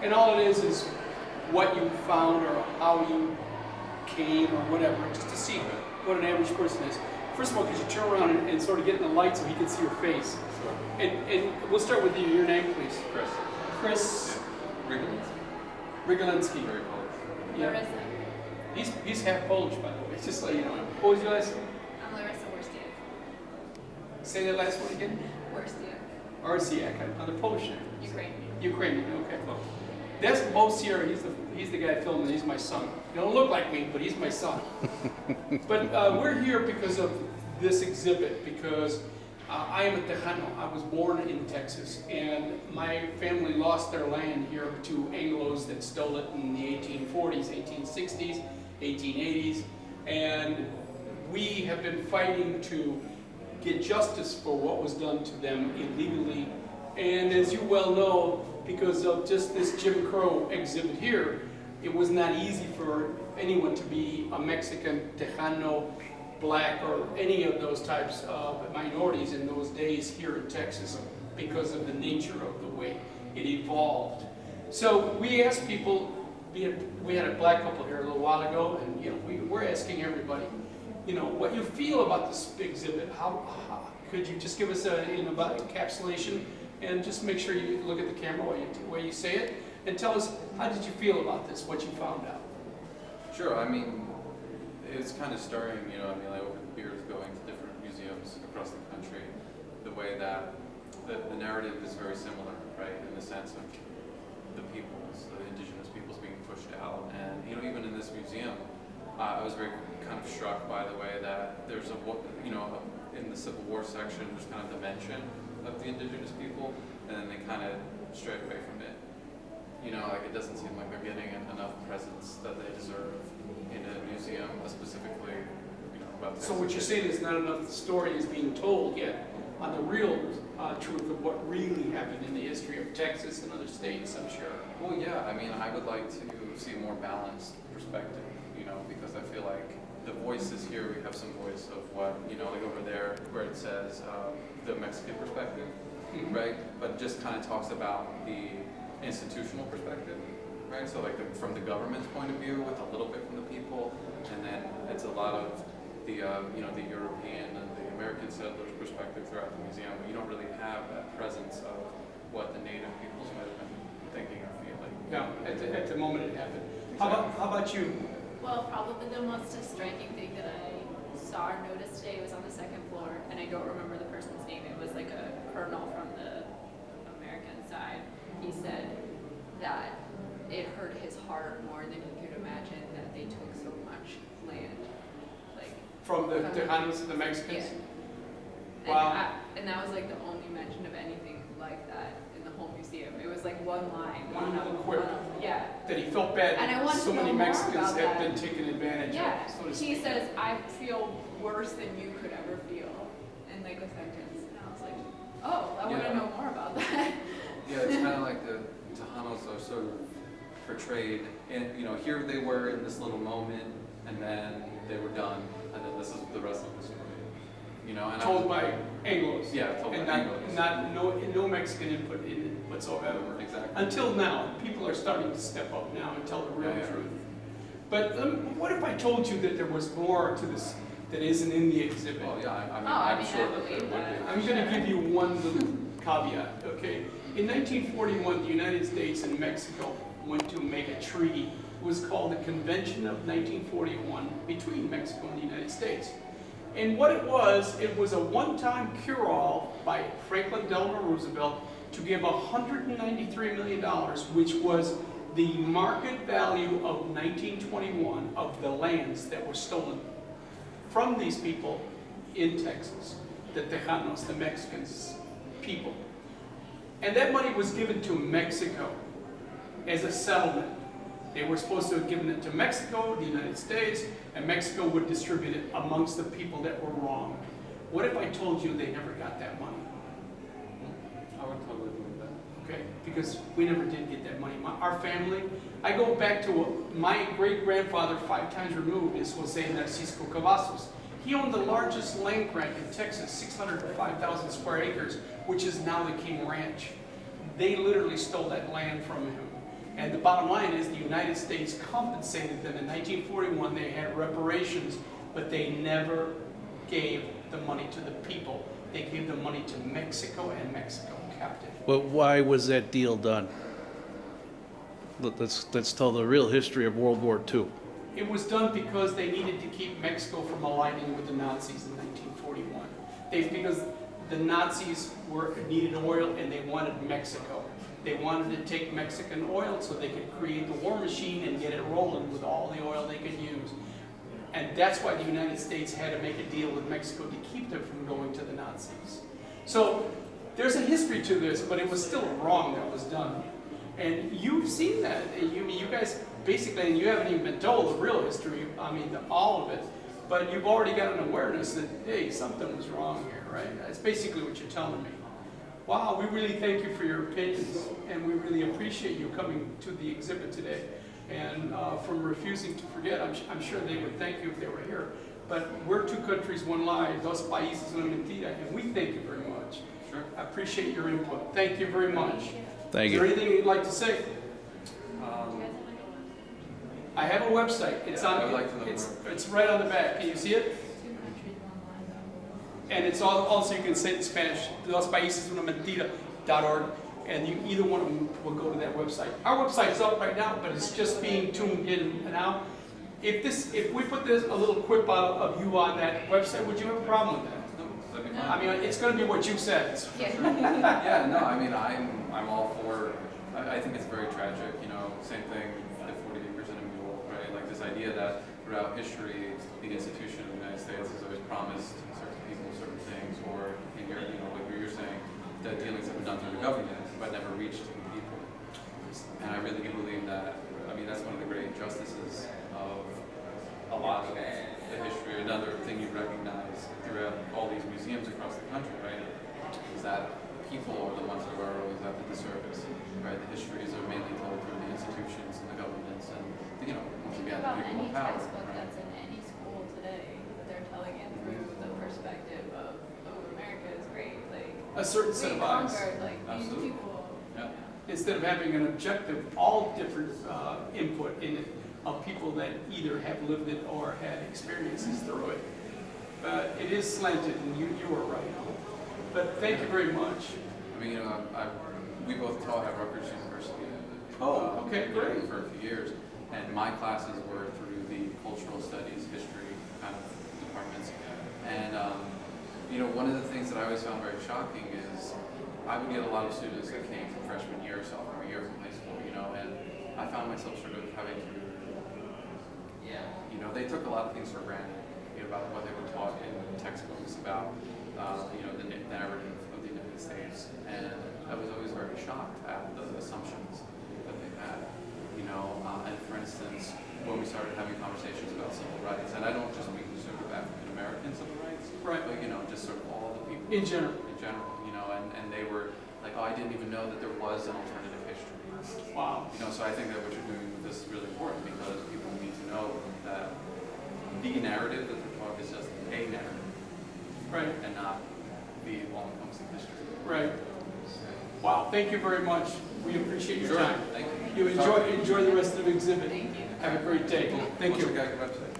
And all it is what you found or how you came or whatever, just to see what an average person is. First of all, could you turn around and sort of get in the light so he can see your face? Sure. And we'll start with you. Your name, please. Chris. Chris Rigolinsky. Rigolinsky. Very Polish. Yeah. Larissa. He's half Polish, by the way. It's just like, you know. What was your last name? I'm Larissa Worstiak. Say that last one again. Worstiak. Arsiak, another Polish name. Ukrainian. Ukrainian, okay. That's Bo Sierra. He's the guy filming. He's my son. He don't look like me, but he's my son. But we're here because of this exhibit, because I am a Tejano. I was born in Texas, and my family lost their land here to Anglos that stole it in the 1840s, 1860s, 1880s, and we have been fighting to get justice for what was done to them illegally. And as you well know, because of just this Jim Crow exhibit here, it was not easy for anyone to be a Mexican, Tejano, black, or any of those types of minorities in those days here in Texas because of the nature of the way it evolved. So we asked people, we had a black couple here a little while ago, and you know, we're asking everybody, you know, what you feel about this exhibit. How could you just give us about encapsulation, and just make sure you look at the camera while you say it, and tell us, how did you feel about this, what you found out? Sure, I mean, it's kind of stirring, you know, I mean, like over the years going to different museums across the country, the way that the narrative is very similar, right, in the sense of the indigenous peoples being pushed out. And, you know, even in this museum, I was very kind of struck by the way that there's in the Civil War section, there's kind of the mention of the indigenous people, and then they kind of stray away from it. You know, like it doesn't seem like they're getting enough presence that they deserve in a museum, specifically, you know, about Texas. So what you're saying is not enough story is being told yet on the real truth of what really happened in the history of Texas and other states, I'm sure. Well, yeah, I mean, I would like to see a more balanced perspective, you know, because I feel like the voices here, we have some voice of what, you know, like over there where it says the Mexican perspective, right? But just kind of talks about the institutional perspective, right? So like from the government's point of view, with a little bit from the people, and then it's a lot of the, you know, the European and the American settlers' perspective throughout the museum, but you don't really have that presence of what the native peoples might have been thinking or feeling. Yeah, at the moment it happened. How about you? Well, probably the most striking thing that I saw or noticed today was on the second floor, and I don't remember the person's name. It was like a colonel from the American side. He said that it hurt his heart more than he could imagine that they took so much land. Like From the Tejanos to the Mexicans? Yeah. Wow. And that was like the only mention of anything like that in the whole museum. It was like one line. One little quip. Yeah. That he felt bad And I wanted so to know many more Mexicans about have that. been taken advantage Yeah. of, so to He speak. says, I feel worse than you could ever feel, in like a sentence. And I was like, oh, I want to Yeah. know more about that. Yeah, it's kind of like the Tejanos are sort of portrayed, and you know, here they were in this little moment, and then they were done, and then this is the rest of the story. You know, and Told by Anglos. Yeah, told and by not, Anglos. no Mexican input in it whatsoever. Exactly. Until now, people are starting to step up now and tell the real Yeah. truth. But what if I told you that there was more to this that isn't in the exhibit? Well, yeah, I mean, I I'm mean, sure I that there believe would that. be. I'm going to give you one little caveat, okay? In 1941, the United States and Mexico went to make a treaty. It was called the Convention of 1941 between Mexico and the United States. And what it was a one-time cure-all by Franklin Delano Roosevelt to give $193 million, which was the market value of 1921 of the lands that were stolen from these people in Texas, the Tejanos, the Mexicans people. And that money was given to Mexico as a settlement. They were supposed to have given it to Mexico, the United States, and Mexico would distribute it amongst the people that were wrong. What if I told you they never got that money? I would totally believe that. Okay, because we never did get that money. Our family, I go back to my great-grandfather, 5 times removed, is Jose Narcisco Cavazos. He owned the largest land grant in Texas, 605,000 square acres, which is now the King Ranch. They literally stole that land from him. And the bottom line is the United States compensated them. In 1941, they had reparations, but they never gave the money to the people. They gave the money to Mexico, and Mexico kept it. But why was that deal done? Let's tell the real history of World War II. It was done because they needed to keep Mexico from aligning with the Nazis in 1941. Because the Nazis needed oil and they wanted Mexico. They wanted to take Mexican oil so they could create the war machine and get it rolling with all the oil they could use. And that's why the United States had to make a deal with Mexico to keep them from going to the Nazis. So there's a history to this, but it was still wrong that was done. And you've seen that. You guys basically, and you haven't even been told the real history, all of it. But you've already got an awareness that, hey, something was wrong here, right? That's basically what you're telling me. Wow, we really thank you for your opinions, and we really appreciate you coming to the exhibit today. And from Refusing to Forget, I'm sure they would thank you if they were here. But we're Two Countries, One Lie, Dos Países, Una Mentira, and we thank you very much. Sure. I appreciate your input. Thank you very much. Thank Is there you. anything you'd like to say? I have a website. It's Yeah, I on. would like to know It's right on the back. Can you see it? And it's also, you can say it in Spanish, dospaísesunamentira.org, and either one of them will go to that website. Our website's up right now, but it's just being tuned in now. If we put a little quip out of you on that website, would you have a problem with that? No, that'd be fine. It's going to be what you said. Yeah. Yeah, no, I'm all for, I think it's very tragic, same thing, the 40 acres and a mule, right? Like this idea that throughout history, the institution of the United States has always promised certain people certain things, or in your, like you're saying, that dealings have been done through the government, but never reached the people. And I really do believe that, that's one of the great injustices of a lot of the history. Another thing you recognize throughout all these museums across the country, right, is that people are the ones who are always at the disservice, right? The histories are mainly told through the institutions and the governments, and once Think again, about people any with power. textbook that's in any school today, they're telling it through the perspective of, America is great, like, A certain set we of eyes. conquered, like, these Absolutely. people. Yeah. Instead of having an objective, all different input in it of people that either have lived it or had experiences through it. But it is slanted, and you are right. But thank you very much. We both taught at Rutgers University. Oh, okay, great. For a few years, and my classes were through the cultural studies, history kind of departments. And one of the things that I always found very shocking is I would get a lot of students that came from freshman year or sophomore year from high school, and I found myself sort of having to, they took a lot of things for granted about what they were taught in textbooks about, the narrative of the United States. And I was always very shocked at the assumptions that they had, and for instance, when we started having conversations about civil rights, and I don't just mean sort of African American civil rights, Right. but just sort of all the people In general. and they were like, oh, I didn't even know that there was an alternative history. Wow. So I think that what you're doing with this is really important because people need to know that the narrative that they're taught is just a narrative Right, and not the all-encompassing history. right. Wow, thank you very much. We appreciate your Sure. time. Thank you. You enjoy the rest of the exhibit. Thank you. Have a great day. Thank What's you. your guys' website?